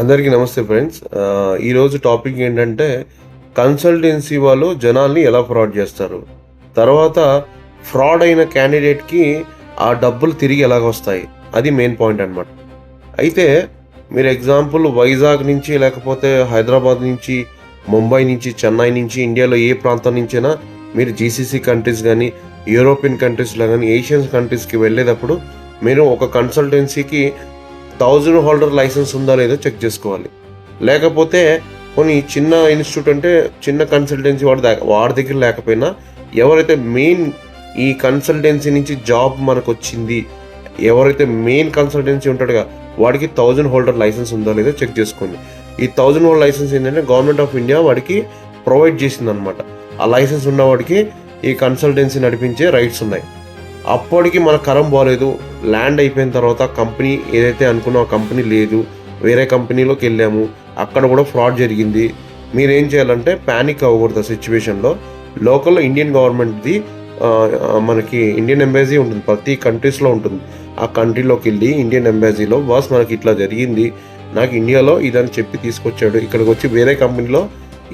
అందరికీ నమస్తే ఫ్రెండ్స్. ఈరోజు టాపిక్ ఏంటంటే కన్సల్టెన్సీ వాళ్ళు జనాల్ని ఎలా ఫ్రాడ్ చేస్తారు, తర్వాత ఫ్రాడ్ అయిన క్యాండిడేట్కి ఆ డబ్బులు తిరిగి ఎలాగొస్తాయి, అది మెయిన్ పాయింట్ అనమాట. అయితే మీరు ఎగ్జాంపుల్ వైజాగ్ నుంచి, లేకపోతే హైదరాబాద్ నుంచి, ముంబై నుంచి, చెన్నై నుంచి, ఇండియాలో ఏ ప్రాంతం నుంచైనా మీరు జీసీసీ కంట్రీస్ కానీ, యూరోపియన్ కంట్రీస్లో కానీ, ఏషియన్ కంట్రీస్కి వెళ్ళేటప్పుడు మీరు ఒక కన్సల్టెన్సీకి 1000 హోల్డర్ లైసెన్స్ ఉందా లేదో చెక్ చేసుకోవాలి. లేకపోతే కొన్ని చిన్న ఇన్స్టిట్యూట్ అంటే చిన్న కన్సల్టెన్సీ వాడి దగ్గర లేకపోయినా, ఎవరైతే మెయిన్ ఈ కన్సల్టెన్సీ నుంచి జాబ్ మనకు వచ్చింది, ఎవరైతే మెయిన్ కన్సల్టెన్సీ ఉంటాడుగా వాడికి 1000 హోల్డర్ లైసెన్స్ ఉందో లేదో చెక్ చేసుకోండి. ఈ 1000 హోల్డర్ లైసెన్స్ ఏంటంటే గవర్నమెంట్ ఆఫ్ ఇండియా వాడికి ప్రొవైడ్ చేసిందనమాట. ఆ లైసెన్స్ ఉన్నవాడికి ఈ కన్సల్టెన్సీ నడిపించే రైట్స్ ఉన్నాయి. అప్పటికి మన కరం బాగాలేదు, ల్యాండ్ అయిపోయిన తర్వాత కంపెనీ ఏదైతే అనుకున్నా ఆ కంపెనీ లేదు, వేరే కంపెనీలోకి వెళ్ళాము, అక్కడ కూడా ఫ్రాడ్ జరిగింది. మీరేం చేయాలంటే ప్యానిక్ అవ్వకూడదు. ఆ సిచ్యువేషన్లో లోకల్లో ఇండియన్ గవర్నమెంట్ది మనకి ఇండియన్ ఎంబసీ ఉంటుంది, ప్రతి కంట్రీస్లో ఉంటుంది. ఆ కంట్రీలోకి వెళ్ళి ఇండియన్ ఎంబసీలో బాస్ మనకి ఇట్లా జరిగింది, నాకు ఇండియాలో ఇదని చెప్పి తీసుకొచ్చాడు, ఇక్కడికి వచ్చి వేరే కంపెనీలో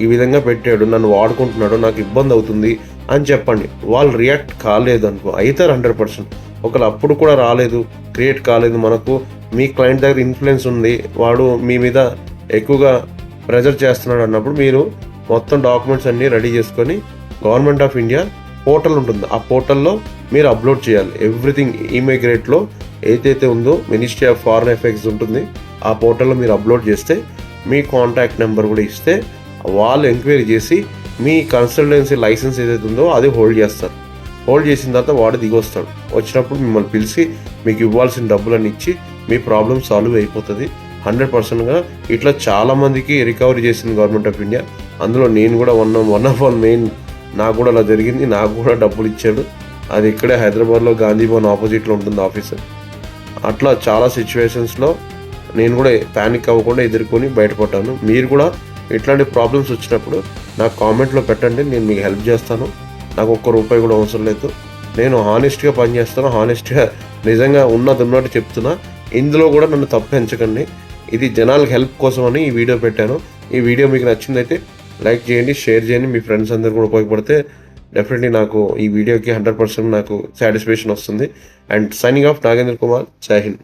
ఈ విధంగా పెట్టాడు, నన్ను వాడుకుంటున్నాడు, నాకు ఇబ్బంది అవుతుంది అని చెప్పండి. వాళ్ళు రియాక్ట్ కాలేదు అనుకో, అవుతారు 100%. ఒకవేళ అప్పుడు కూడా రాలేదు, క్రియేట్ కాలేదు, మనకు మీ క్లయింట్ దగ్గర ఇన్ఫ్లుయెన్స్ ఉంది, వాడు మీ మీద ఎక్కువగా ప్రెజర్ చేస్తున్నాడు అన్నప్పుడు మీరు మొత్తం డాక్యుమెంట్స్ అన్నీ రెడీ చేసుకొని గవర్నమెంట్ ఆఫ్ ఇండియా పోర్టల్ ఉంటుంది, ఆ పోర్టల్లో మీరు అప్లోడ్ చేయాలి. ఎవ్రీథింగ్ ఇమిగ్రేట్లో ఏదైతే ఉందో మినిస్ట్రీ ఆఫ్ ఫారెన్ అఫైర్స్ ఉంటుంది, ఆ పోర్టల్లో మీరు అప్లోడ్ చేస్తే మీ కాంటాక్ట్ నెంబర్ కూడా ఇస్తే వాళ్ళు ఎంక్వైరీ చేసి మీ కన్సల్టెన్సీ లైసెన్స్ ఏదైతే ఉందో అది హోల్డ్ చేస్తారు. హోల్డ్ చేసిన తర్వాత వాడు దిగొస్తాడు. వచ్చినప్పుడు మిమ్మల్ని పిలిచి మీకు ఇవ్వాల్సిన డబ్బులన్నీ ఇచ్చి మీ ప్రాబ్లమ్ సాల్వ్ అయిపోతుంది 100%గా. ఇట్లా చాలామందికి రికవరీ చేసింది గవర్నమెంట్ ఆఫ్ ఇండియా. అందులో నేను కూడా వన్ ఆఫ్ మెయిన్, నాకు కూడా అలా జరిగింది, నాకు కూడా డబ్బులు ఇచ్చాడు. అది ఇక్కడే హైదరాబాద్లో గాంధీ భవన్ ఆపోజిట్లో ఉంటుంది ఆఫీస్. అట్లా చాలా సిచ్యువేషన్స్లో నేను కూడా ప్యానిక్ అవ్వకుండా ఎదుర్కొని బయటపడ్డాను. మీరు కూడా ఇట్లాంటి ప్రాబ్లమ్స్ వచ్చినప్పుడు నాకు కామెంట్లో పెట్టండి, నేను మీకు హెల్ప్ చేస్తాను. నాకు ఒక్క రూపాయి కూడా అవసరం లేదు. నేను హానెస్ట్గా పనిచేస్తాను, హానెస్ట్గా నిజంగా ఉన్నట్టు చెప్తున్నా. ఇందులో కూడా నన్ను తప్పు ఎంచకండి. ఇది జనాలకు హెల్ప్ కోసమని ఈ వీడియో పెట్టాను. ఈ వీడియో మీకు నచ్చిందైతే లైక్ చేయండి, షేర్ చేయండి, మీ ఫ్రెండ్స్ అందరూ కూడా ఉపయోగపడితే డెఫినెట్లీ నాకు ఈ వీడియోకి 100% నాకు సాటిస్ఫాక్షన్ వస్తుంది. And signing off Nagendra Kumar. జై హింద్.